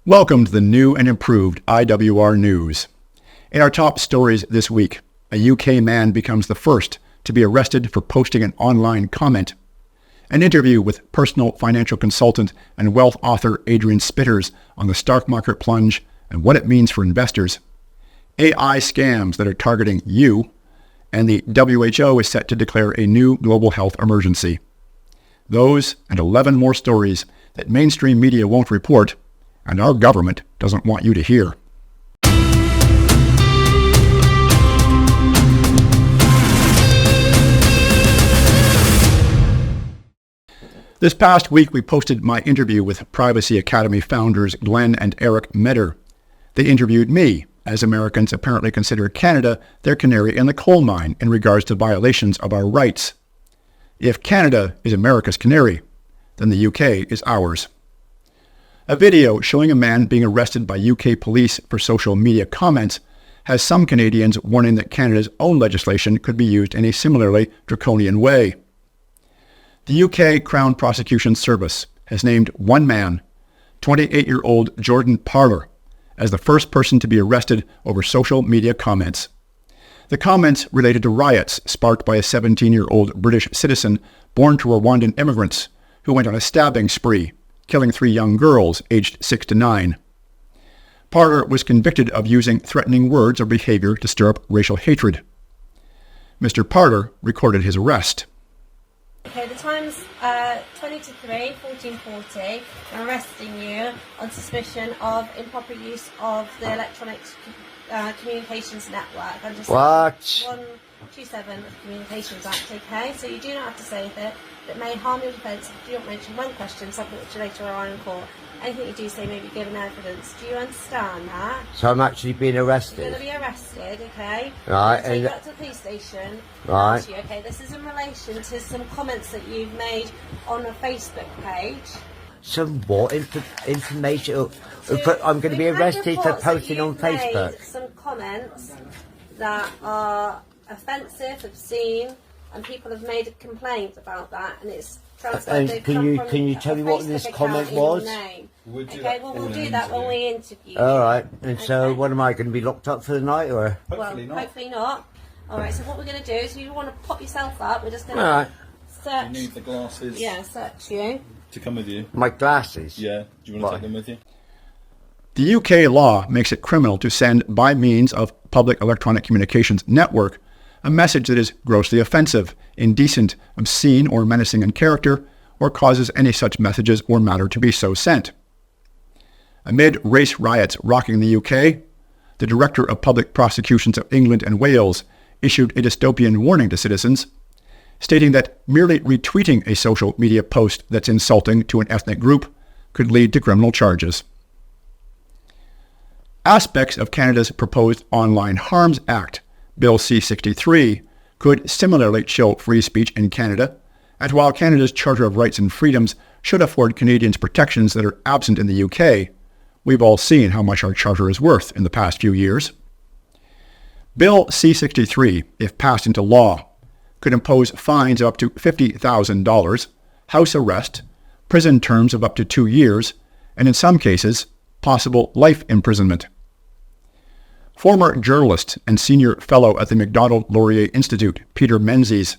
Welcome to the new and improved IWR News. In our top stories this week, a UK man becomes the first to be arrested for posting an online comment. An interview with personal financial consultant and wealth author Adrian Spitters on the stock market plunge and what it means for investors. AI scams that are targeting you, and the WHO is set to declare a new global health emergency. Those and 11 more stories that mainstream media won't report and our government doesn't want you to hear. This past week, we posted my interview with Privacy Academy founders Glenn and Eric Medder. They interviewed me, as Americans apparently consider Canada their canary in the coal mine in regards to violations of our rights. If Canada is America's canary, then the UK is ours. A video showing a man being arrested by UK police for social media comments has some Canadians warning that Canada's own legislation could be used in a similarly draconian way. The UK Crown Prosecution Service has named one man, 28-year-old Jordan Parler, as the first person to be arrested over social media comments. The comments related to riots sparked by a 17-year-old British citizen born to Rwandan immigrants who went on a stabbing spree, killing 3 young girls aged 6 to 9. Parler was convicted of using threatening words or behavior to stir up racial hatred. Mr. Parler recorded his arrest. Okay, the time's 20 to 3, 14:40. I'm arresting you on suspicion of improper use of the electronic communications network. I'm just what? 127 of the Communications Act, okay? So you do not have to say that it may harm your defence if you don't mention one question, something which you later are in court. Anything you do say may be given evidence. Do you understand that? So I'm actually being arrested? You're going to be arrested, okay? Right. Take you back to the police station. Right. You, okay, this is in relation to some comments that you've made on a Facebook page. Some what? Information? So I'm going to be arrested for posting on Facebook. Made some comments that are offensive, obscene, and people have made a complaint about that, and it's transferred. And can you tell me what this comment was? Okay, well we'll do that when we interview. All right. And so, what am I going to be locked up for the night, or? Hopefully not. Hopefully not. All right. So what we're going to do is, if you want to pop yourself up, we're just going to search. You need the glasses. Yeah, search you. To come with you. My glasses. Yeah. Do you want to take them with you? The UK law makes it criminal to send, by means of public electronic communications network, a message that is grossly offensive, indecent, obscene, or menacing in character, or causes any such messages or matter to be so sent. Amid race riots rocking the UK, the Director of Public Prosecutions of England and Wales issued a dystopian warning to citizens, stating that merely retweeting a social media post that's insulting to an ethnic group could lead to criminal charges. Aspects of Canada's proposed Online Harms Act, Bill C-63, could similarly chill free speech in Canada, and while Canada's Charter of Rights and Freedoms should afford Canadians protections that are absent in the UK, we've all seen how much our charter is worth in the past few years. Bill C-63, if passed into law, could impose fines of up to $50,000, house arrest, prison terms of up to 2 years, and in some cases, possible life imprisonment. Former journalist and senior fellow at the Macdonald-Laurier Institute, Peter Menzies,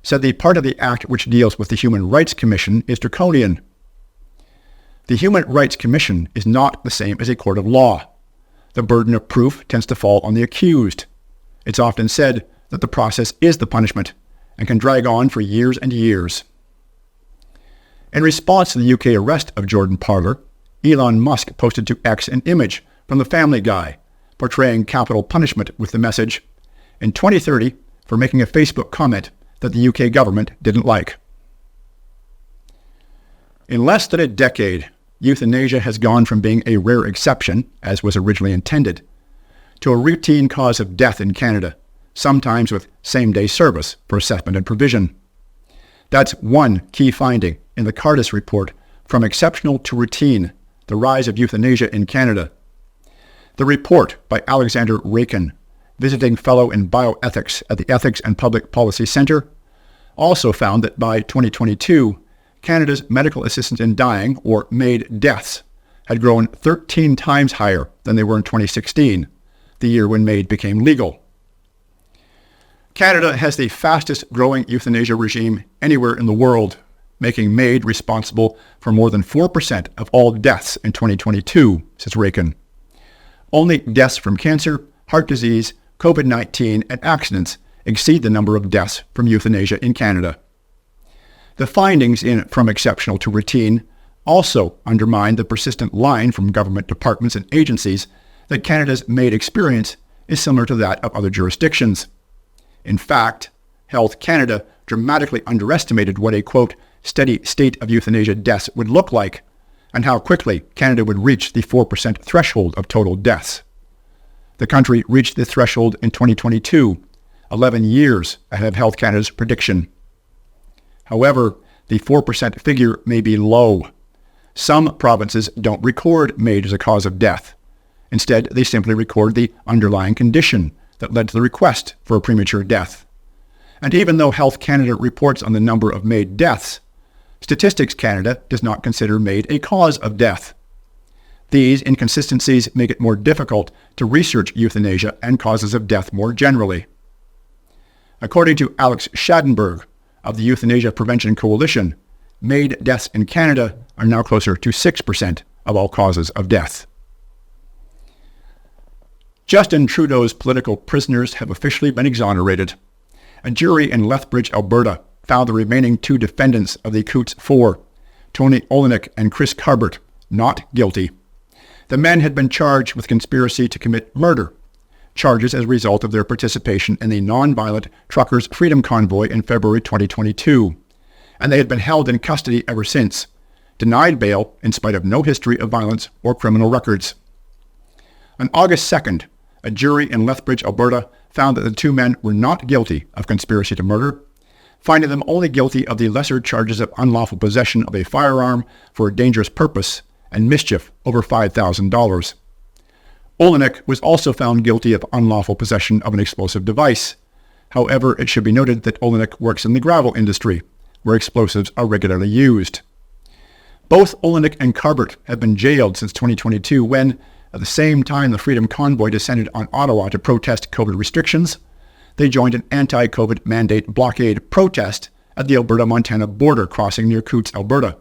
said the part of the Act which deals with the Human Rights Commission is draconian. The Human Rights Commission is not the same as a court of law. The burden of proof tends to fall on the accused. It's often said that the process is the punishment and can drag on for years and years. In response to the UK arrest of Jordan Parler, Elon Musk posted to X an image from The Family Guy portraying capital punishment with the message, "In 2030, for making a Facebook comment that the UK government didn't like." In less than a decade, euthanasia has gone from being a rare exception, as was originally intended, to a routine cause of death in Canada, sometimes with same-day service for assessment and provision. That's one key finding in the Cardis report, From Exceptional to Routine, The Rise of Euthanasia in Canada. The report by Alexander Rakin, visiting fellow in bioethics at the Ethics and Public Policy Centre, also found that by 2022, Canada's medical assistance in dying, or MAiD deaths, had grown 13 times higher than they were in 2016, the year when MAiD became legal. Canada has the fastest growing euthanasia regime anywhere in the world, making MAiD responsible for more than 4% of all deaths in 2022, says Rakin. Only deaths from cancer, heart disease, COVID-19, and accidents exceed the number of deaths from euthanasia in Canada. The findings in From Exceptional to Routine also undermine the persistent line from government departments and agencies that Canada's MAiD experience is similar to that of other jurisdictions. In fact, Health Canada dramatically underestimated what a, quote, steady state of euthanasia deaths would look like, and how quickly Canada would reach the 4% threshold of total deaths. The country reached the threshold in 2022, 11 years ahead of Health Canada's prediction. However, the 4% figure may be low. Some provinces don't record MAiD as a cause of death. Instead, they simply record the underlying condition that led to the request for a premature death. And even though Health Canada reports on the number of MAiD deaths, Statistics Canada does not consider MAiD a cause of death. These inconsistencies make it more difficult to research euthanasia and causes of death more generally. According to Alex Schadenberg of the Euthanasia Prevention Coalition, MAiD deaths in Canada are now closer to 6% of all causes of death. Justin Trudeau's political prisoners have officially been exonerated. A jury in Lethbridge, Alberta, found the remaining 2 defendants of the Coutts 4, Tony Olenek and Chris Carbert, not guilty. The men had been charged with conspiracy to commit murder, charges as a result of their participation in the nonviolent Truckers' Freedom Convoy in February 2022, and they had been held in custody ever since, denied bail in spite of no history of violence or criminal records. On August 2nd, a jury in Lethbridge, Alberta, found that the 2 men were not guilty of conspiracy to murder, finding them only guilty of the lesser charges of unlawful possession of a firearm for a dangerous purpose and mischief over $5,000. Olenek was also found guilty of unlawful possession of an explosive device. However, it should be noted that Olenek works in the gravel industry, where explosives are regularly used. Both Olenek and Carbert have been jailed since 2022 when, at the same time the Freedom Convoy descended on Ottawa to protest COVID restrictions, they joined an anti-COVID mandate blockade protest at the Alberta-Montana border crossing near Coutts, Alberta.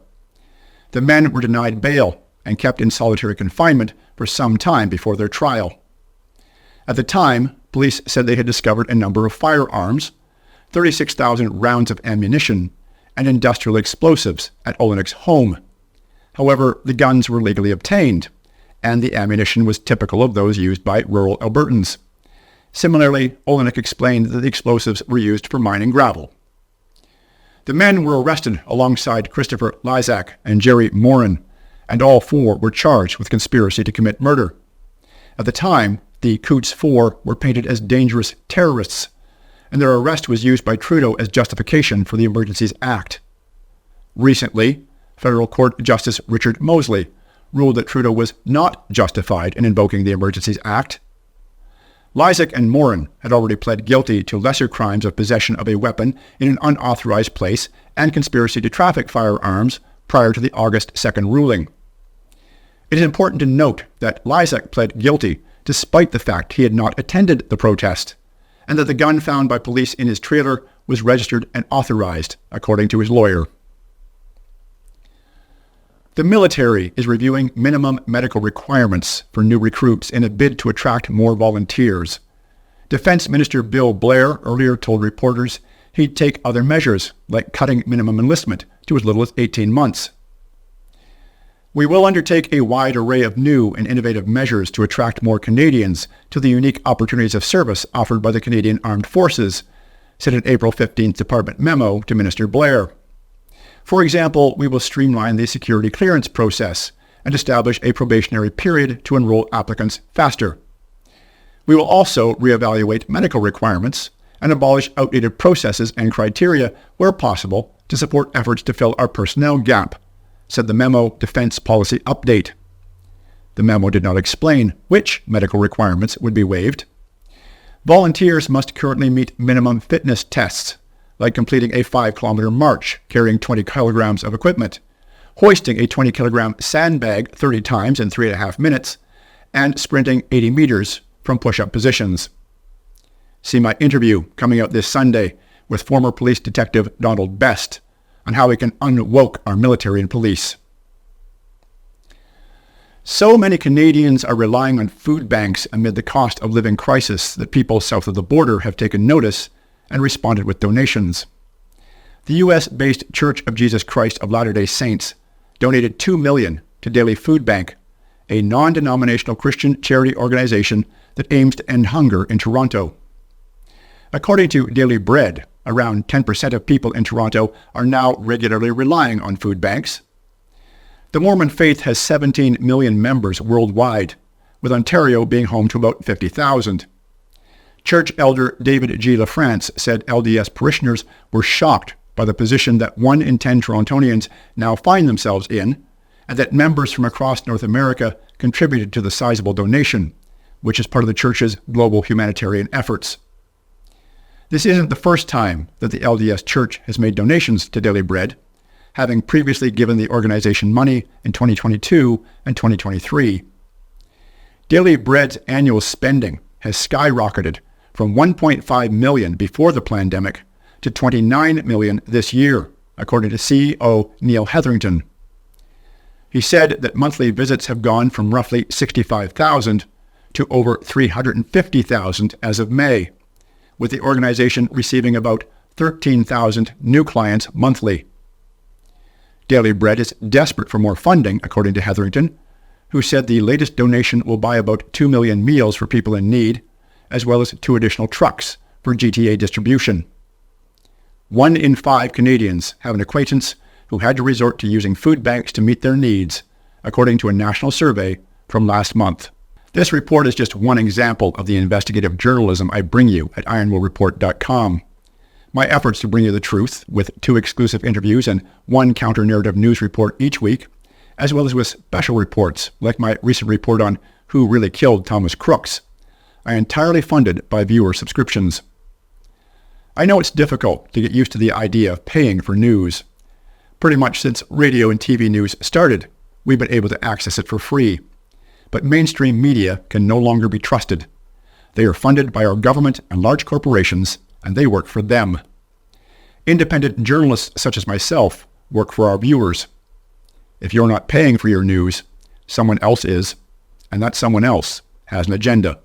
The men were denied bail and kept in solitary confinement for some time before their trial. At the time, police said they had discovered a number of firearms, 36,000 rounds of ammunition, and industrial explosives at Olenek's home. However, the guns were legally obtained, and the ammunition was typical of those used by rural Albertans. Similarly, Olenek explained that the explosives were used for mining gravel. The men were arrested alongside Christopher Lysak and Jerry Morin, and all 4 were charged with conspiracy to commit murder. At the time, the Coutts 4 were painted as dangerous terrorists, and their arrest was used by Trudeau as justification for the Emergencies Act. Recently, Federal Court Justice Richard Mosley ruled that Trudeau was not justified in invoking the Emergencies Act. Lysak and Morin had already pled guilty to lesser crimes of possession of a weapon in an unauthorized place and conspiracy to traffic firearms prior to the August 2nd ruling. It is important to note that Lysak pled guilty despite the fact he had not attended the protest, and that the gun found by police in his trailer was registered and authorized, according to his lawyer. The military is reviewing minimum medical requirements for new recruits in a bid to attract more volunteers. Defense Minister Bill Blair earlier told reporters he'd take other measures, like cutting minimum enlistment to as little as 18 months. We will undertake a wide array of new and innovative measures to attract more Canadians to the unique opportunities of service offered by the Canadian Armed Forces, said an April 15th Department memo to Minister Blair. For example, we will streamline the security clearance process and establish a probationary period to enroll applicants faster. We will also reevaluate medical requirements and abolish outdated processes and criteria where possible to support efforts to fill our personnel gap, said the memo Defense Policy Update. The memo did not explain which medical requirements would be waived. Volunteers must currently meet minimum fitness tests, like completing a 5-kilometer march carrying 20 kilograms of equipment, hoisting a 20-kilogram sandbag 30 times in 3.5 minutes, and sprinting 80 meters from push-up positions. See my interview coming out this Sunday with former police detective Donald Best on how we can unwoke our military and police. So many Canadians are relying on food banks amid the cost of living crisis that people south of the border have taken notice and responded with donations. The U.S.-based Church of Jesus Christ of Latter-day Saints donated $2 million to Daily Food Bank, a non-denominational Christian charity organization that aims to end hunger in Toronto. According to Daily Bread, around 10% of people in Toronto are now regularly relying on food banks. The Mormon faith has 17 million members worldwide, with Ontario being home to about 50,000. Church elder David G. LaFrance said LDS parishioners were shocked by the position that 1 in 10 Torontonians now find themselves in, and that members from across North America contributed to the sizable donation, which is part of the church's global humanitarian efforts. This isn't the first time that the LDS Church has made donations to Daily Bread, having previously given the organization money in 2022 and 2023. Daily Bread's annual spending has skyrocketed from $1.5 million before the pandemic to $29 million this year, according to CEO Neil Hetherington. He said that monthly visits have gone from roughly 65,000 to over 350,000 as of May, with the organization receiving about 13,000 new clients monthly. Daily Bread is desperate for more funding, according to Hetherington, who said the latest donation will buy about 2 million meals for people in need, as well as 2 additional trucks for GTA distribution. 1 in 5 Canadians have an acquaintance who had to resort to using food banks to meet their needs, according to a national survey from last month. This report is just one example of the investigative journalism I bring you at ironwillreport.com. My efforts to bring you the truth, with 2 exclusive interviews and 1 counter-narrative news report each week, as well as with special reports, like my recent report on who really killed Thomas Crooks, are entirely funded by viewer subscriptions. I know it's difficult to get used to the idea of paying for news. Pretty much since radio and TV news started, we've been able to access it for free. But mainstream media can no longer be trusted. They are funded by our government and large corporations, and they work for them. Independent journalists such as myself work for our viewers. If you're not paying for your news, someone else is, and that someone else has an agenda.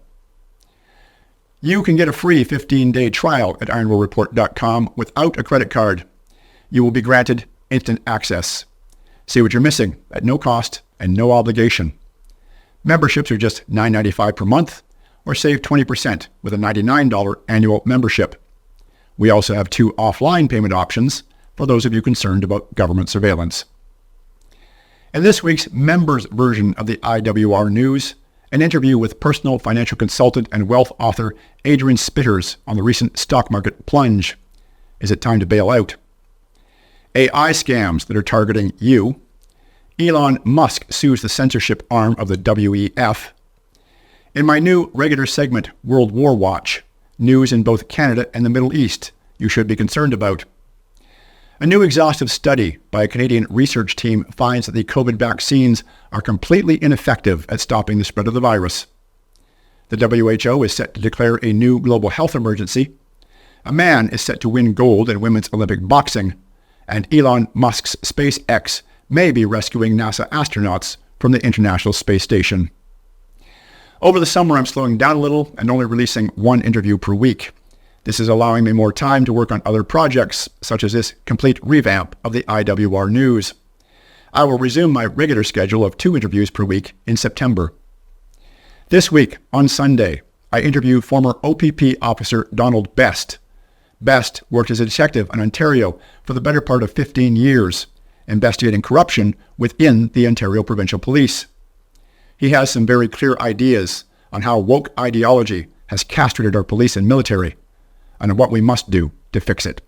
You can get a free 15-day trial at ironwillreport.com without a credit card. You will be granted instant access. See what you're missing at no cost and no obligation. Memberships are just $9.95 per month, or save 20% with a $99 annual membership. We also have 2 offline payment options for those of you concerned about government surveillance. In this week's members version of the IWR News, an interview with personal financial consultant and wealth author Adrian Spitters on the recent stock market plunge. Is it time to bail out? AI scams that are targeting you. Elon Musk sues the censorship arm of the WEF. In my new regular segment, World War Watch, news in both Canada and the Middle East you should be concerned about. A new exhaustive study by a Canadian research team finds that the COVID vaccines are completely ineffective at stopping the spread of the virus. The WHO is set to declare a new global health emergency. A man is set to win gold in women's Olympic boxing. And Elon Musk's SpaceX may be rescuing NASA astronauts from the International Space Station. Over the summer, I'm slowing down a little and only releasing 1 interview per week. This is allowing me more time to work on other projects, such as this complete revamp of the IWR News. I will resume my regular schedule of 2 interviews per week in September. This week, on Sunday, I interview former OPP officer Donald Best. Best worked as a detective in Ontario for the better part of 15 years, investigating corruption within the Ontario Provincial Police. He has some very clear ideas on how woke ideology has castrated our police and military, and on what we must do to fix it.